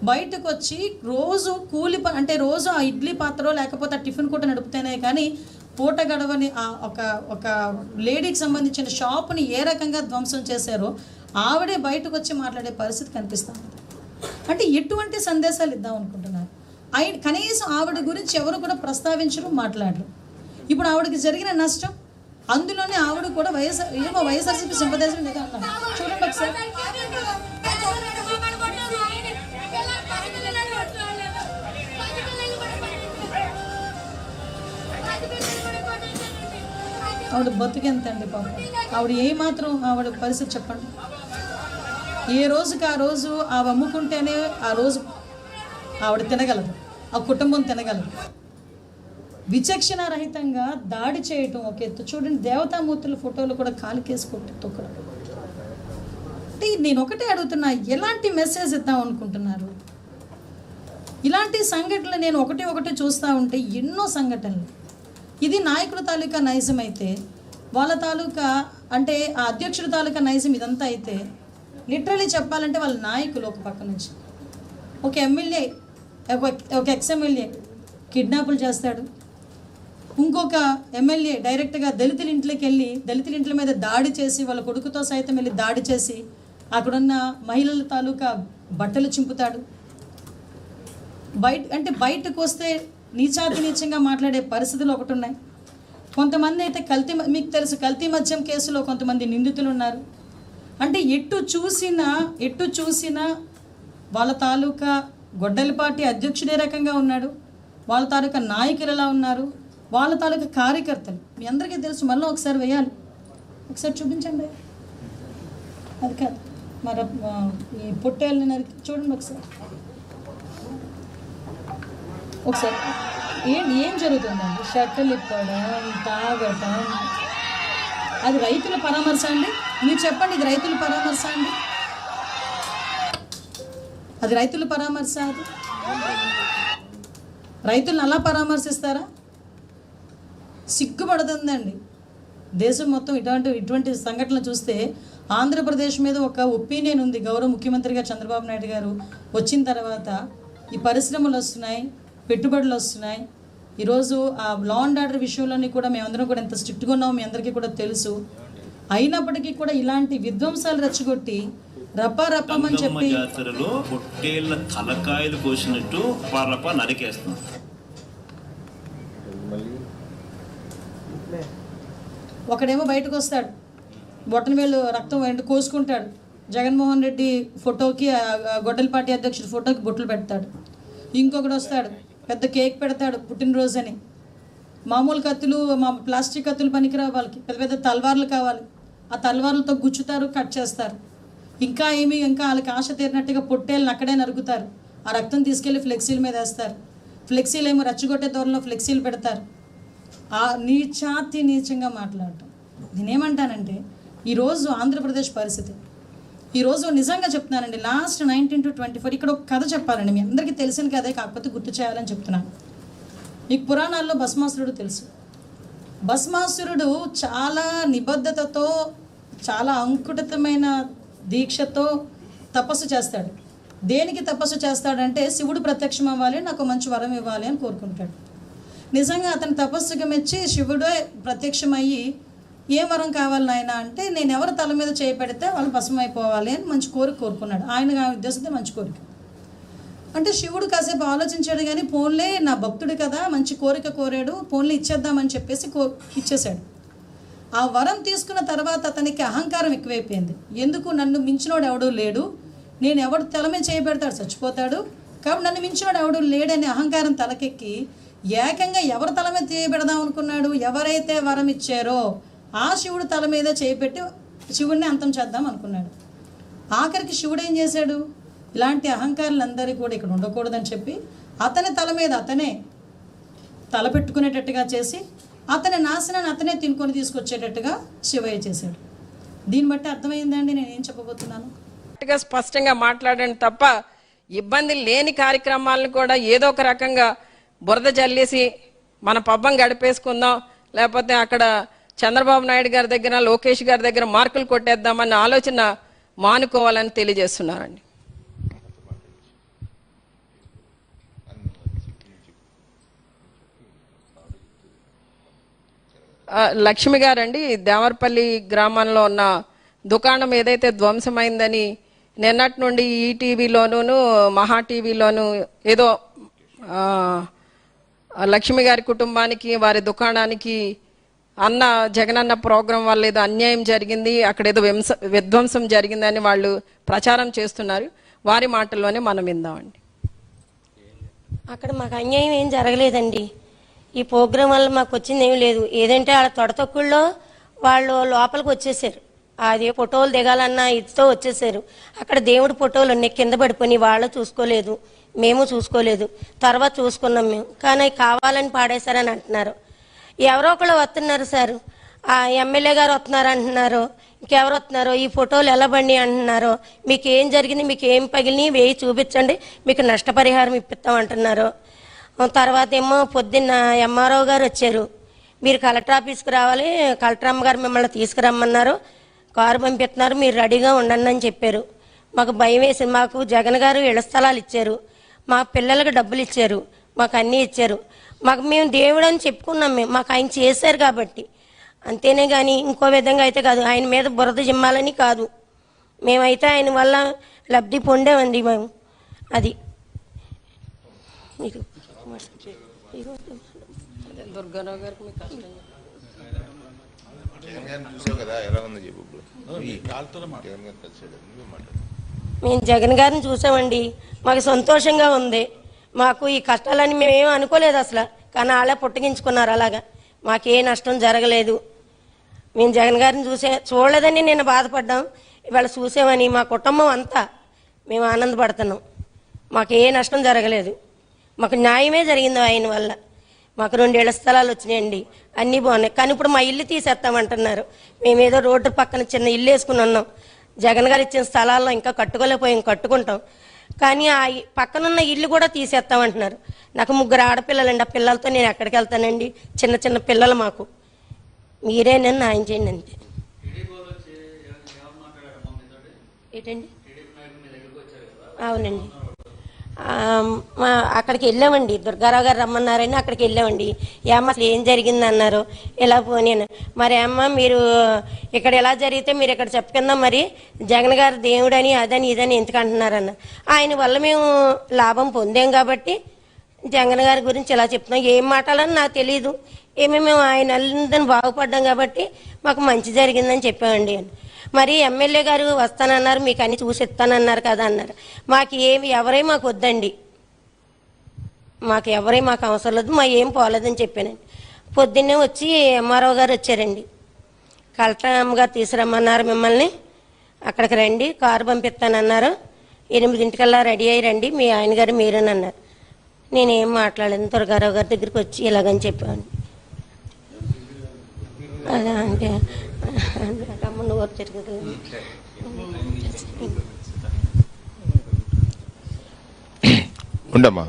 బయటకు వచ్చి రోజు కూలి అంటే రోజు ఆ ఇడ్లీ పాత్ర లేకపోతే ఆ టిఫిన్ కూడా నడుపుతేనే కానీ పూట గడవని ఒక లేడీకి సంబంధించిన షాప్ని ఏ రకంగా ధ్వంసం చేశారో ఆవిడే బయటకు వచ్చి మాట్లాడే పరిస్థితి కనిపిస్తుంది. అంటే ఎటువంటి సందేశాలు ఇద్దాం అనుకుంటున్నారు? కనీసం ఆవిడ గురించి ఎవరు కూడా ప్రస్తావించరు, మాట్లాడరు. ఇప్పుడు ఆవిడకి జరిగిన నష్టం, అందులోనే ఆవిడ కూడా వైఎస్ఆర్సీపీ సింపథైజర్ లేదా అన్నారు. చూడండి ఒకసారి. ఆవిడ బతుకెంతండి పాపం. ఆవిడ ఏమాత్రం ఆవిడ పరిస్థితి చెప్పండి. ఏ రోజుకి ఆ రోజు ఆవిడ అమ్ముకుంటేనే ఆ రోజు ఆవిడ తినగలదు, ఆ కుటుంబం తినగలదు. విచక్షణ రహితంగా దాడి చేయటం ఒక ఎత్తు. చూడండి, దేవతామూర్తుల ఫోటోలు కూడా కాలికేసి కొట్టి తొక్కడం. అంటే నేను ఒకటే అడుగుతున్నా, ఎలాంటి మెసేజ్ ఇద్దాం అనుకుంటున్నారు? ఇలాంటి సంఘటనలు నేను ఒకటి చూస్తూ ఉంటే ఎన్నో సంఘటనలు. ఇది నాయకుల తాలూకా నైజం అయితే, వాళ్ళ తాలూకా అంటే ఆ అధ్యక్షుల తాలూకా నైజం ఇదంతా అయితే, లిటరలీ చెప్పాలంటే వాళ్ళ నాయకులు ఒక పక్క నుంచి ఒక ఎమ్మెల్యే, ఒక ఎక్స్ఎమ్మెల్యే కిడ్నాపులు చేస్తాడు, ఇంకొక ఎమ్మెల్యే డైరెక్ట్గా దళితుల ఇంట్లోకి వెళ్ళి దళితుల ఇంట్ల మీద దాడి చేసి వాళ్ళ కొడుకుతో సైతం వెళ్ళి దాడి చేసి అక్కడున్న మహిళల తాలూకా బట్టలు చింపుతాడు. బయటకు వస్తే నీచాతినీచంగా మాట్లాడే పరిస్థితులు ఒకటి ఉన్నాయి. కొంతమంది అయితే మీకు తెలుసు కల్తీ మద్యం కేసులో కొంతమంది నిందితులు ఉన్నారు. అంటే ఎటు చూసినా వాళ్ళ తాలూకా గొడ్డలిపాటి అధ్యక్షుడే రకంగా ఉన్నాడు, వాళ్ళ తాలూకా నాయకులు ఎలా ఉన్నారు, వాళ్ళ తాలూకా కార్యకర్తలు మీ అందరికీ తెలుసు. మళ్ళీ ఒకసారి వేయాలి, ఒకసారి చూపించండి. అది కాదు, మరి ఈ పొట్టేళ్ళని చూడండి ఒకసారి ఏం జరుగుతుందండి? షర్టులు ఇప్పడం, తాగటం. అది రైతుల పరామర్శ అండి? మీరు చెప్పండి, ఇది రైతుల పరామర్శ అండి? అది రైతుల పరామర్శ? అది రైతులను అలా పరామర్శిస్తారా? సిగ్గుపడుతుందండి. దేశం మొత్తం ఇటువంటి సంఘటనలు చూస్తే ఆంధ్రప్రదేశ్ మీద ఒక ఒపీనియన్ ఉంది. గౌరవ ముఖ్యమంత్రిగా చంద్రబాబు నాయుడు గారు వచ్చిన తర్వాత ఈ పరిశ్రమలు వస్తున్నాయి, పెట్టుబడులు వస్తున్నాయి. ఈరోజు ఆ లా అండ్ ఆర్డర్ విషయంలోని కూడా మేమందరం కూడా ఎంత స్ట్రిక్ట్గా ఉన్నామో మీ అందరికీ కూడా తెలుసు. అయినప్పటికీ కూడా ఇలాంటి విధ్వంసాలు రెచ్చగొట్టి రప్పమని చెప్పి పొట్టేళ్ల తలకాయలు కోసినట్టు నరికేస్తున్నారు. ఒకడేమో బయటకు వస్తాడు, బొట్టన వేలు రక్తం కోసుకుంటాడు, జగన్మోహన్ రెడ్డి ఫోటోకి గొడ్డలిపాటి అధ్యక్షుడి ఫోటోకి బొట్లు పెడతాడు. ఇంకొకడు వస్తాడు, పెద్ద కేక్ పెడతాడు పుట్టినరోజు అని. మామూలు కత్తులు, ప్లాస్టిక్ కత్తులు పనికిరావు వాళ్ళకి, పెద్ద తల్వార్లు కావాలి. ఆ తల్వార్లతో గుచ్చుతారు, కట్ చేస్తారు. ఇంకా వాళ్ళకి ఆశ తీరినట్టుగా పొట్టేళ్ళని అక్కడే నరుకుతారు. ఆ రక్తం తీసుకెళ్ళి ఫ్లెక్సీల మీద వేస్తారు. ఫ్లెక్సీలు ఏమో రెచ్చగొట్టే దూరంలో ఫ్లెక్సీలు పెడతారు. ఆ నీచంగా మాట్లాడటం. నేనేమంటానంటే ఈరోజు ఆంధ్రప్రదేశ్ పరిస్థితి, ఈరోజు నిజంగా చెప్తున్నానండి, లాస్ట్ 19 to 24 ఇక్కడ ఒక కథ చెప్పాలండి. మీ అందరికీ తెలిసిన కథే, కాకపోతే గుర్తు చేయాలని చెప్తున్నాను. మీకు పురాణాల్లో భస్మాసురుడు తెలుసు. భస్మాసురుడు చాలా నిబద్ధతతో, చాలా అంకుటితమైన దీక్షతో తపస్సు చేస్తాడు. దేనికి తపస్సు చేస్తాడంటే శివుడు ప్రత్యక్షం అవ్వాలి, నాకు మంచి వరం ఇవ్వాలి అని కోరుకుంటాడు. నిజంగా అతని తపస్సుగా మెచ్చి శివుడే ప్రత్యక్షమయ్యి, ఏ వరం కావాలి నాయన అంటే, నేను ఎవరి తల మీద చేయి పెడితే వాళ్ళు భస్మం అయిపోవాలి అని మంచి కోరుకున్నాడు. ఆయన ఉద్దేశంతో మంచి కోరిక. అంటే శివుడు కాసేపు ఆలోచించాడు, కానీ పోన్లే నా భక్తుడు కదా, మంచి కోరిక కోరాడు, పోన్లే ఇచ్చేద్దామని చెప్పేసి ఇచ్చేశాడు. ఆ వరం తీసుకున్న తర్వాత అతనికి అహంకారం ఎక్కువైపోయింది. ఎందుకు, నన్ను మించినోడు ఎవడూ లేడు, నేను ఎవడు తల మీద చేయి పెడతాడు చచ్చిపోతాడు, కాబట్టి నన్ను మించినోడు ఎవడు లేడని అహంకారం తలకెక్కి ఏకంగా ఎవరి తల మీద చేయి పెడదాం అనుకున్నాడు. ఎవరైతే వరం ఇచ్చారో ఆ శివుడు తల మీద చేపెట్టి శివుడిని అంతం చేద్దాం అనుకున్నాడు. ఆఖరికి శివుడు ఏం చేశాడు, ఇలాంటి అహంకారులందరికీ కూడా ఇక్కడ ఉండకూడదని చెప్పి అతని తల మీద అతనే తల పెట్టుకునేటట్టుగా చేసి అతని నాశనాన్ని అతనే తినుకొని తీసుకొచ్చేటట్టుగా శివయ్య చేశాడు. దీన్ని బట్టి అర్థమైందండి నేను ఏం చెప్పబోతున్నాను. స్పష్టంగా మాట్లాడండి తప్ప ఇబ్బంది లేని కార్యక్రమాలను కూడా ఏదో ఒక రకంగా బురద జల్లేసి మన పబ్బం గడిపేసుకుందాం, లేకపోతే అక్కడ చంద్రబాబు నాయుడు గారి దగ్గర, లోకేష్ గారి దగ్గర మార్కులు కొట్టేద్దామన్న ఆలోచన మానుకోవాలని తెలియజేస్తున్నారండి. లక్ష్మి గారండి, దేవరపల్లి గ్రామంలో ఉన్న దుకాణం ఏదైతే ధ్వంసమైందని నిన్నటి నుండి ఈటీవీలోనూ మహా టీవీలోనూ ఏదో లక్ష్మి గారి కుటుంబానికి వారి దుకాణానికి జగనన్న ప్రోగ్రాం వల్ల ఏదో అన్యాయం జరిగింది, అక్కడ ఏదో విధ్వంసం జరిగిందని వాళ్ళు ప్రచారం చేస్తున్నారు. వారి మాటల్లోనే మనం విందామండి. అక్కడ మాకు అన్యాయం ఏం జరగలేదండి. ఈ ప్రోగ్రాం వల్ల మాకు వచ్చింది ఏమి లేదు. ఏదంటే వాళ్ళ తొడతొక్కుల్లో వాళ్ళు లోపలికి వచ్చేసారు. అది ఫోటోలు దిగాలన్న ఇదితో వచ్చేసారు. అక్కడ దేవుడి ఫోటోలు ఉన్నాయి కింద పడిపోయి, వాళ్ళు చూసుకోలేదు, మేము చూసుకోలేదు. తర్వాత చూసుకున్నాం మేము. కానీ కావాలని పాడేశారని అంటున్నారు. ఎవరో ఒకళ్ళు వస్తున్నారు సార్, ఆ ఎమ్మెల్యే గారు వస్తున్నారు అంటున్నారు, ఇంకెవరు వస్తున్నారు, ఈ ఫోటోలు ఎలా బండి అంటున్నారు, మీకు ఏం జరిగింది, మీకు ఏం పగిలినాయి వేయి చూపించండి, మీకు నష్టపరిహారం ఇప్పిస్తాం అంటున్నారు. తర్వాత ఏమో పొద్దున్న ఎంఆర్ఓ గారు వచ్చారు, మీరు కలెక్టర్ ఆఫీస్కి రావాలి, కలెక్టర్ అమ్మగారు మిమ్మల్ని తీసుకురమ్మన్నారు, కారు పంపిస్తున్నారు, మీరు రెడీగా ఉండండి అని చెప్పారు. మాకు భయం వేసింది. మాకు జగన్ గారు ఇళ్ల స్థలాలు ఇచ్చారు, మా పిల్లలకు డబ్బులు ఇచ్చారు, మాకు అన్నీ ఇచ్చారు. మాకు మేము దేవుడు అని చెప్పుకున్నాం, మేము మాకు ఆయన చేశారు కాబట్టి అంతేనే కానీ ఇంకో విధంగా అయితే కాదు. ఆయన మీద బురద జిమ్మాలని కాదు, మేమైతే ఆయన వల్ల లబ్ధి పొందామండి మేము. అది దుర్గారావు గారికి మేము జగన్ గారిని చూసామండి, మాకు సంతోషంగా ఉంది. మాకు ఈ కష్టాలని మేమేం అనుకోలేదు అసలు, కానీ వాళ్ళే పుట్టగించుకున్నారు. అలాగా మాకే నష్టం జరగలేదు. మేము జగన్ గారిని చూడలేదని నిన్న బాధపడ్డాం, ఇవాళ చూసామని మా కుటుంబం అంతా మేము ఆనందపడుతున్నాం. మాకు ఏ నష్టం జరగలేదు, మాకు న్యాయమే జరిగింది ఆయన వల్ల. మాకు 2 ఇళ్ల స్థలాలు వచ్చినాయండి, అన్నీ బాగున్నాయి. కానీ ఇప్పుడు మా ఇల్లు తీసేస్తామంటున్నారు. మేమేదో రోడ్డు పక్కన చిన్న ఇల్లు వేసుకుని ఉన్నాం. జగన్ గారు ఇచ్చిన స్థలాల్లో ఇంకా కట్టుకోలేకపోయాం, కట్టుకుంటాం. కానీ ఆ పక్కనున్న ఇల్లు కూడా తీసేస్తామంటున్నారు. నాకు 3 ఆడపిల్లలండి, ఆ పిల్లలతో నేను ఎక్కడికి వెళ్తానండి? చిన్న చిన్న పిల్లలు మాకు. మీరే నన్ను న్యాయం చేయండి అంతే. ఏంటండి? అవునండి, అక్కడికి వెళ్ళామండి. దుర్గారావు గారు రమ్మన్నారని అక్కడికి వెళ్ళామండి. ఏమ్మ అసలు ఏం జరిగింది అన్నారు. ఇలా పోనీ మరి అమ్మ మీరు ఇక్కడ ఎలా జరిగితే మీరు ఇక్కడ చెప్పుకుందా, మరి జగన్ గారు దేవుడని అదని ఇదని ఎందుకు అంటున్నారన్న. ఆయన వల్ల మేము లాభం పొందాం కాబట్టి జగన్ గారి గురించి ఇలా చెప్తున్నాం. ఏం మాట్లాడాలని నాకు తెలియదు, మేము ఆయన అందరిని బాగుపడ్డాం కాబట్టి మాకు మంచి జరిగిందని చెప్పామండి. మరి ఎమ్మెల్యే గారు వస్తానన్నారు, మీకు అన్ని చూసి ఇస్తానన్నారు కదా అన్నారు. మాకు ఎవరై మాకు వద్దండి, మాకు ఎవరై మాకు అవసరం లేదు, మా ఏం పోలేదని చెప్పానండి. పొద్దున్నే వచ్చి ఎంఆర్ఓ గారు వచ్చారండి, కలెక్టర్ అమ్మగారు తీసుకురమ్మన్నారు మిమ్మల్ని, అక్కడికి రండి, కారు పంపిస్తానన్నారు, 8 రెడీ అయ్యి రండి, మీ ఆయన గారు మీరని అన్నారు. నేనేం మాట్లాడలేదు. దుర్గారావు గారి దగ్గరికి వచ్చి ఇలాగని చెప్పాను. అదే అంటే రమ్మను ఊరు తిరుగుతుంది. ఉండమ్మా.